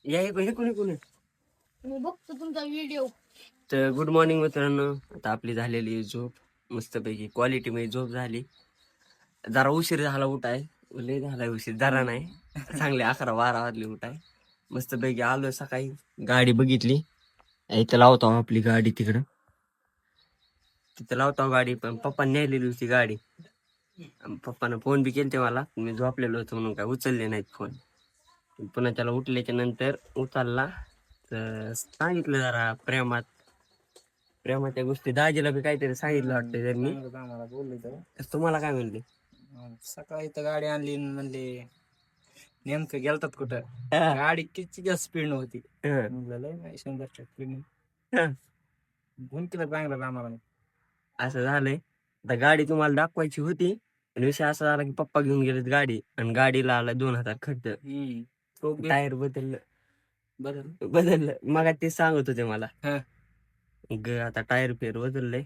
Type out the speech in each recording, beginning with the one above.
या हे कोणी कोणी मी बघतो तुमचा व्हिडिओ. तर गुड मॉर्निंग मित्रांनो. आता आपली झालेली झोप मस्तपैकी क्वालिटी मध्ये झोप झाली. जरा उशीर झाला उठाय, लय झाला उशीर, जरा नाही चांगले 11-12 वाजले उठाय. मस्तपैकी आलो सकाळी, गाडी बघितली, इथं लावतो आपली गाडी तिकडं, तिथं लावतो गाडी. पण पप्पा नेलेली होती गाडी. पप्पानं फोन बी केलते मला, मी झोपलेलो होतो म्हणून काय उचलले नाहीत फोन. पुन्हा त्याला उठल्याच्या नंतर उचलला तर सांगितलं जरा प्रेमाच्या गोष्टी. दाजीला बी काहीतरी सांगितलं वाटतं त्यांनी. आम्हाला बोलले तर तुम्हाला काय म्हणले? सकाळी तर गाडी आणली म्हणले नेमकं गेलतात कुठं. हा. गाडी किती जास्त स्पीड होती. हा. म्हणलं लय नाही 100 स्पीड हा. घेऊन केलं चांगलं आम्हाला. असं झालंय. आता गाडी तुम्हाला दाखवायची होती, आणि विषय असा झाला की पप्पा घेऊन गेलेत गाडी, आणि गाडीला आला 2000 खर्च. टायर बदललं मग ते सांगत होते मला. आता टायर फेर बदललंय,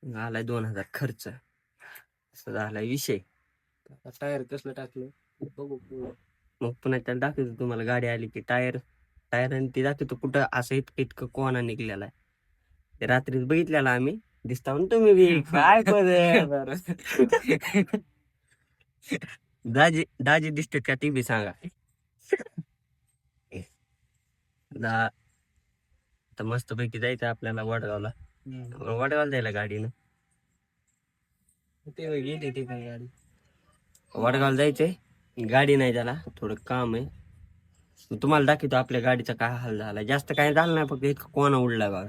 आलाय 2000 खर्च. असं झालाय विषय. टायर कसलं टाकलं बघू. मग पुन्हा त्याला दाखवतो तुम्हाला, गाडी आली की टायर आणि ती दाखवतो कुठं असं इतकं कोणा निघलेला आहे. ते रात्रीच बघितलेला आम्ही. दिसता म्हणून तुम्ही बी काय दाजी दाजी दिसतात का ती बी सांगा. आता मस्त पैकी जायचं आपल्याला वडगावला. वडगावला जायला गाडीनं ते गेली ते पण गाडी. वडगावला जायचंय, गाडी नाही त्याला, थोडं काम आहे. तुम्हाला दाखवतो आपल्या गाडीचा काय हाल झाला. जास्त काय झालं नाही, फक्त इतकं कोणा उडलाय बघा.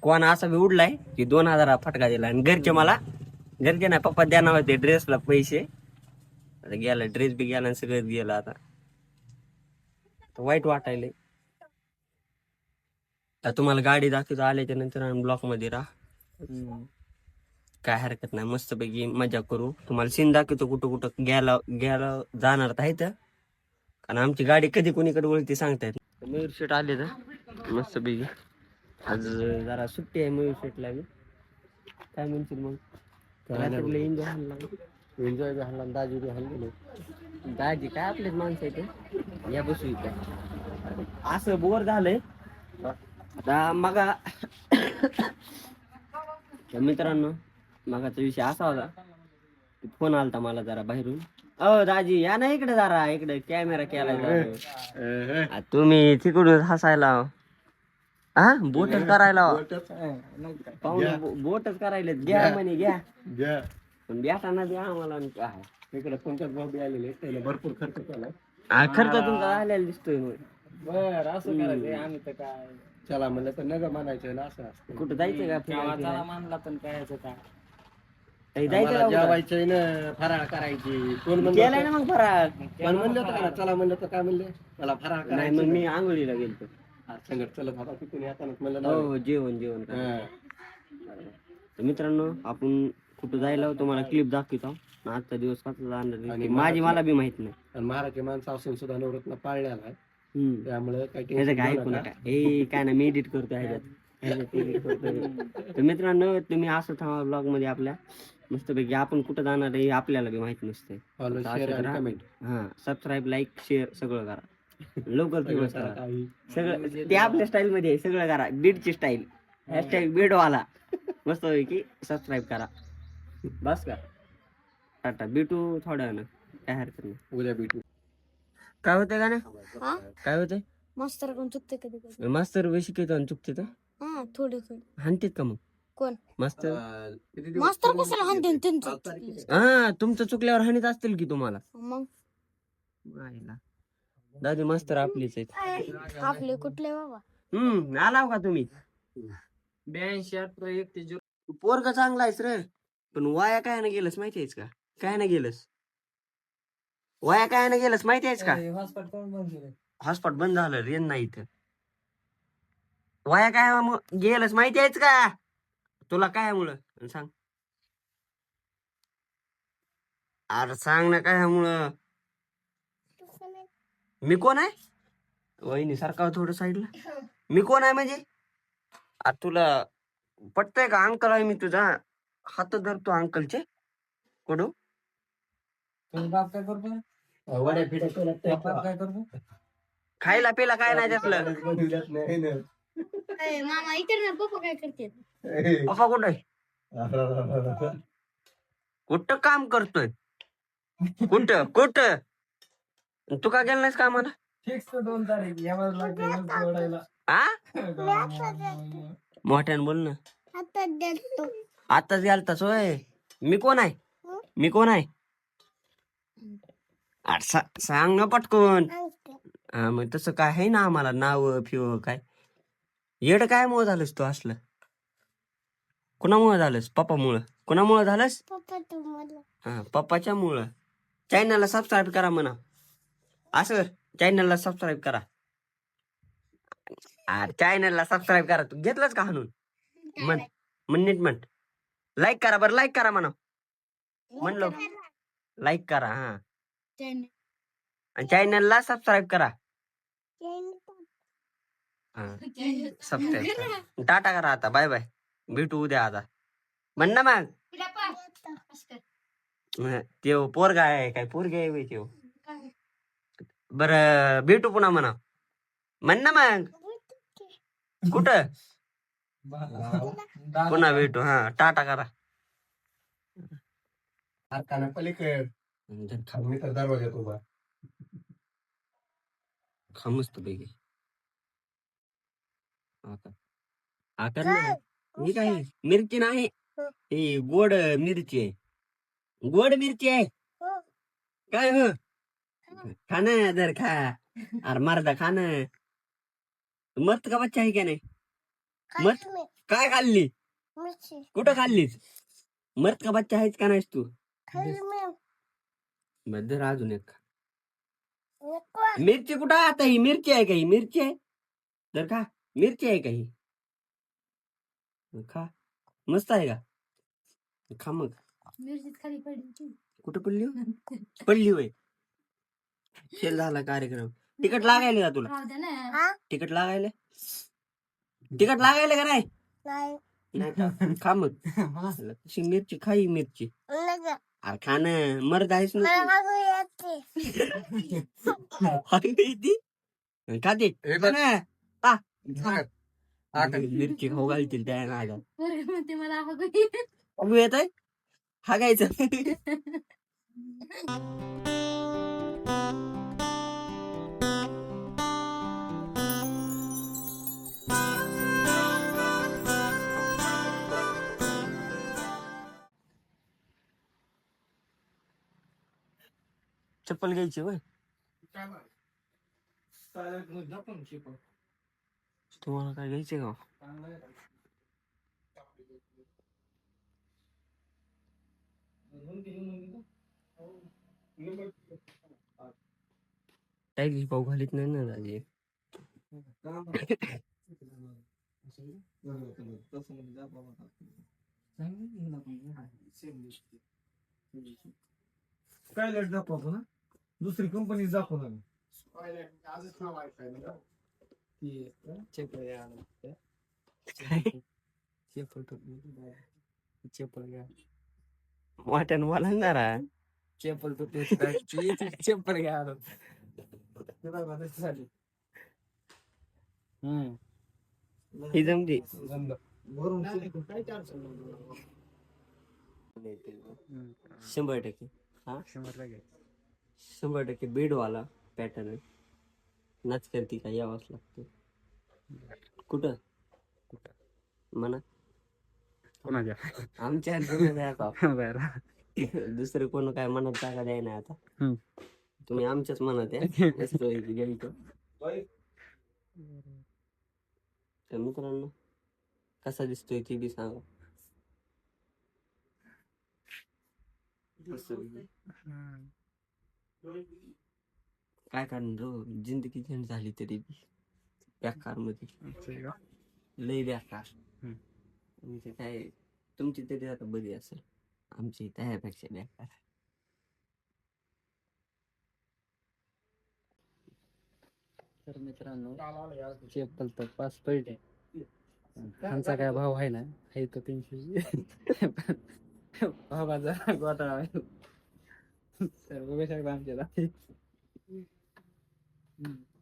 कोणा असा बी उडलाय की 2000 फटका दिला. आणि घरचे नाही, पप्पा देणार होते ड्रेसला पैसे. आता गेला ड्रेस बी गेला आणि सगळंच गेलं. आता वाईट वाटायलंय. आता तुम्हाला गाडी दाखवतो आल्याच्या नंतर, ब्लॉक मध्ये राहा, काय हरकत नाही. मस्तपैकी मजा करू. तुम्हाला सीन दाखवतो कुठं कुठं गेला जाणार आहेत, कारण आमची गाडी कधी कोणीकडे वळती सांगता येत. मयूर शेट आले तर मस्तपैकी. आज जरा सुट्टी आहे मयूर शेटला बी. काय म्हणतील मग? एन्जॉय बी हल्ला, दाजी बी हल्लेलो. दाजी काय आपलेच माणसं आहे, या बसू काय असं बोर झालंय आता. मगा मित्रांनो, मगाचा विषय असा होता, फोन आलता मला जरा बाहेरून. दाजी या ना इकडे, जरा इकडे कॅमेरा केला. तुम्ही तिकडून हसायला, हा बोटच करायला, बोटच करायला. घ्या म्हणे, घ्या पण बेटाना द्या आम्हाला. काय इकडे पंकज भाऊ बी आलेले, भरपूर खर्च केला. खर्च तुमचा झालेला दिसतोय. बर असं करायचं आम्ही तर काय. चला म्हणलं तर नग म्हणायचं ना. असं कुठं जायचं का? मानला पण काय जायचं जेवायचं ना, फराळ करायची. कोण केलाय ना मग फराळ. पण म्हणलं होतं चला, म्हणलं तर काय म्हणले मला फराळ करायचं. मग मी आंघोळीला गेलतो, संगत चलत होता तिथून येतानाच म्हणलं हो जेवण. तर मित्रांनो, आपण कुठं जायला तुम्हाला क्लिप दाखवतो. आजचा दिवस कसा जाणार माझी मला बी माहित नाही. आणि महाराजची माणसं असून सुद्धा नवरत्न पाळण्याला आहे, त्यामुळे काय नाही, मी एडिट करतो ह्याच्यात. तर मित्रांनो, तुम्ही असं थांबा ब्लॉग मध्ये आपल्या. मस्तपैकी आपण कुठं जाणार आहे आपल्याला बी माहित नसते. हा, सबस्क्राईब, लाईक, शेअर सगळं करा. लवकर फेमस करा सगळं. ते आपल्या स्टाईल मध्ये आहे, सगळं करा. बीडची स्टाईल, हॅशटॅग बीडवाला. मस्तपैकी सबस्क्राईब करा. बस का, टाटा. भेटू थोड्या ना, काय हरकत नाही. उद्या भेटू. काय होतंय का ना, काय होतंय? मास्तर कोण चुकते कधी कधी. मास्तर वे शिकवतो आणि चुकते तर थोडे हाणतेत का मग? कोण मास्तर? मास्तर कशाला हाणते त्यांचं? हा, तुमचं चुकल्यावर हाणीत असतील की तुम्हाला. मग दादी मास्तर आपलीच आहेत. आपले कुठले बाबा? आलाव का तुम्ही? 82 1 पोरग चांगला आहेस रे, पण वाया काय ना गेलस माहिती आहेस का? काय ना गेलस वाया, काय ना गेलस माहिती आहेस का? हॉटस्पॉट बंद झालं, रेंज नाही इथं. वाया काय गेलस माहिती आहेस का? तुला काय मुळे सांग, अरे सांग ना काय मुळे. मी कोण आहे? वहिनी सारखा थोडं साईडला. मी कोण आहे म्हणजे? आता तुला पटतंय का? अंकल आहे मी तुझा. हात धरतो अंकलचे. कुठं बाप काय करतो? वड्या फिड्या काय करतो? खायला पिला काय नाही त्यातलं. बनवल्यात नाही ना. मामा इतर ना पप्पा काय करते पप्पा कुठे कुठं काम करतोय कुठं कुठं तू का गेला नाहीस कामाला फिक्स 2 तारीख यावर लागते आ मोठ्यानं बोल ना आता देतो आताच गेलतास होय मी कोण आहे अरे सांग ना पटकून हा मग तसं काय आहे ना आम्हाला नाव फिव काय येड काय मुळे झालंस तू असलं कुणामुळे झालंस पप्पामुळं कुणामुळं झालंस पप्पा तुम्हाला हा पप्पाच्या मुळं चॅनलला सबस्क्राईब करा म्हणा असं चॅनलला सबस्क्राईब करा चॅनलला सबस्क्राईब करा तू घेतलंच का हाणून म्हण नीट म्हण लाईक करा बरं लाईक करा म्हणा म्हणलो लाईक करा हा आणि चॅनलला सबस्क्राईब करा सबस्क्राईब करा टाटा करा आता बाय बाय भेटू उद्या आता म्हण ना मग ते पोरगा आहे काय पोरगा आहे ते बरं भेटू पुन्हा म्हणा म्हण ना मग कुठं पुन्हा भेटू हा टाटा करा हाताना पलीकड मी तर दरवाज्यात उभा खामस्त पैकी आकार ही काय मिरची नाही ही गोड मिरची आहे गोड मिरची आहे काय हो खान दर खा अरे मर्दा खान मस्त का बच्चा आहे का नाही मस्त काय खाल्ली कुठं खाल्लीस मस्त का बच्चा आहेस का नाहीस तू बदर अजून एक मिरची कुठं आहे आता ही मिरची आहे का ही मिरची आहे तर खा मिरची आहे का ही खा मस्त आहे का खा मग खाली पडली कुठं पडली हो? पडली होय खेळ झाला कार्यक्रम तिकट लागायला का तुला तिकट लागायला का नाही नाही का? खा मग तशी मिरची खाई मिरची अरे खान मर्द आहेस ना खाते मिरची खाऊ घालतील त्या मला अगू येत आहे हागायचं चप्पल घ्यायची होय तुम्हाला काय घ्यायचे का टाईली पाऊ घालीत नाही ना राजे काय लेट दाखवतो ना दुसरी कंपनी दाखवतो चप्पल घ्या वाट्यान वाला चप्पल तो चप्पल घ्या ही जमती भरून 100% हा 100% बेडवाला पॅटर्न नाच करती का यावंच लागतं कुठं म्हणा आमच्या दुसरं कोण काय म्हणत जागा द्याय नाही आता तुम्ही आमच्याच म्हणत आहे तर मित्रांनो कसा दिसतोय ती बी सांगा काय कारण जिंदगी झंड झाली तरी बेकार मध्ये लय बेकार म्हणजे काय तुमची तरी आता बरी असेल आमची त्यापेक्षा बेकार तर मित्रांनो चप्पल तर 5 पडले त्यांचा काय भाव आहे ना हे तर 300 भावाचा घोटाळा आहे तर बघू शकता आमच्या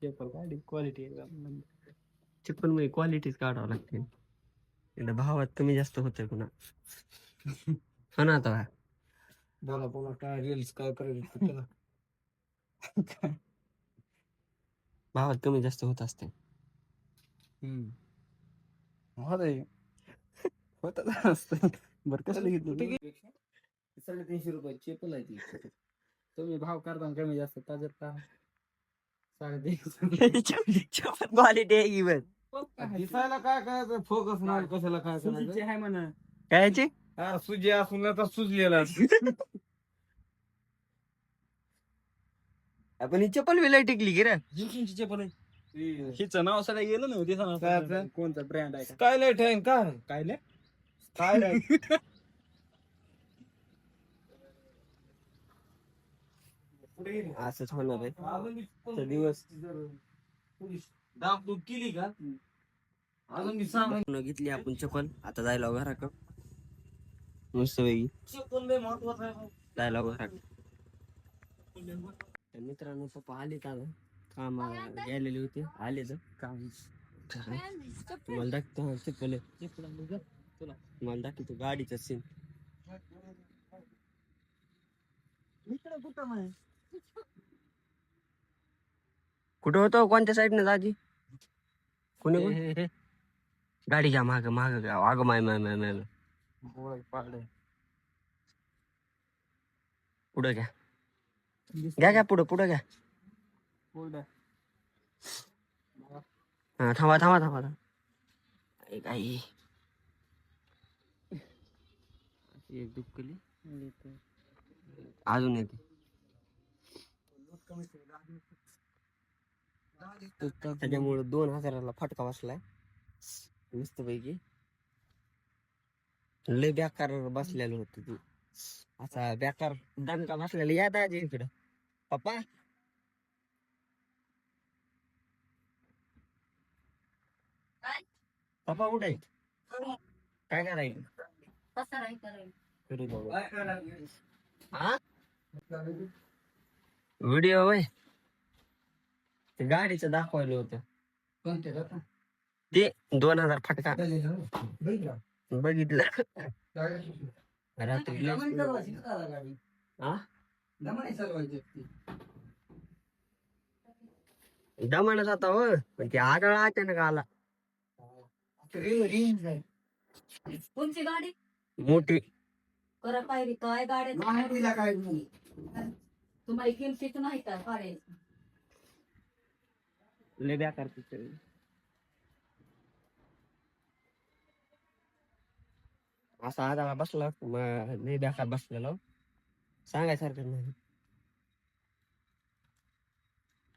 चप्पल गाडी क्वालिटी चप्पल मध्ये क्वालिटीच काढावं लागते. एकदा भावात कमी जास्त होतंय पुन्हा. हो ना आता बोला बोला काय रील्स काय करायचं भावात कमी जास्त होत असते. होत असतं. बरं कसं घेतलं 350 चेपल आहे ती. तुम्ही भाव करता कमी जास्त ताजर का 350 क्वालिटी आहे की बघ. दिसायला काय करायचं फोकस नाही कशाला काय करायचं आहे म्हणा. कायची सुजी असून आता सुजलेला आपण ही चप्पल विलाय टिकली की रे. जिंकूनची चप्पल आहे. हिचं नाव सगळं गेलं ना दिसा कोणता ब्रँड आहे स्कायलाइट आहे का काय असंच होणार आहे दिवस. दाब केली का अजून मी सांग घेतली आपण चप्पल. आता जायला घराकडं मस्त वेगळी चप्पल लय महत्वाचं आहे. जायला घराकडं. मित्रांनो पप्पा आले का काम गेलेले होते. आले तर काम तुम्हाला दाखवतो. चप्पल तुम्हाला दाखवतो गाडीचा सीन. कुठं होतो कोणत्या साईडने दाजी कोणी गाडी घ्या माग माग अगं माय माय माय माय पुढं घ्या घ्या घ्या पुढं पुढं घ्या. हा थांबा थांबा थांबा काही एक दुखली अजून येते. त्याच्यामुळे 2000ला फटका बसलाय मस्त पैकी. लय बेकार बसलेलं होत तू असा बेकार दणका बसलेला. या दाजी इकडं पप्पा. पप्पा कुठे आहे काय करायचं हा व्हिडिओ वय ते गाडीचं दाखवायला होतं ते 2000 फटका बघितलं रात्री. दमानं जाता हो पण ते आढळ अचानक आला. कोणची गाडी मोठी करा पाहिजे काय गाड्या काय तुम्हाला किमतीच नाही का गाडी लय बेकार पिक्चर. असा आधाळा बसला लय बेकार बसलेला सांगायसारखं नाही.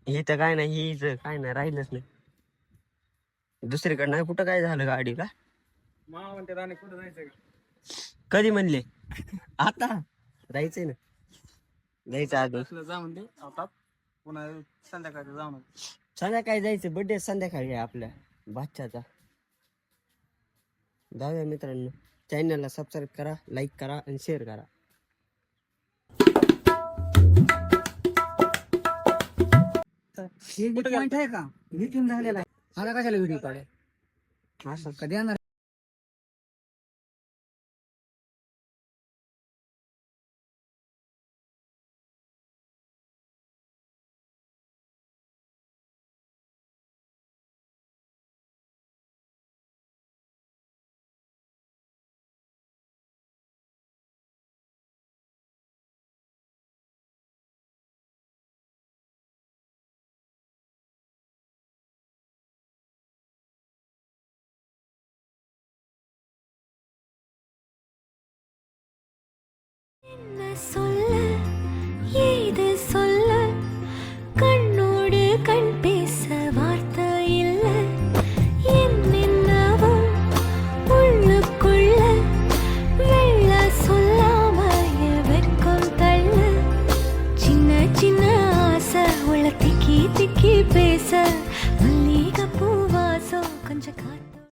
हे तर काय नाही हिच काय नाही राहिलंच नाही. दुसरीकडे नाही कुठं काय झालं गाडीला. म्हणते राणे कुठं जायचं कधी म्हणले आता जायचंय ना जायचं आज जा म्हणते आता पुन्हा संध्याकाळी जाऊन संध्याकाळी जायचं. बर्थडे संध्याकाळी आहे आपल्या बादशाचा. जाऊया मित्रांनो. चॅनलला सबस्क्राईब करा लाईक करा आणि शेअर करा. पॉइंट आहे का मीटिंग झालेला आहे. मला कशाला व्हिडिओ काढे असं कधी येणार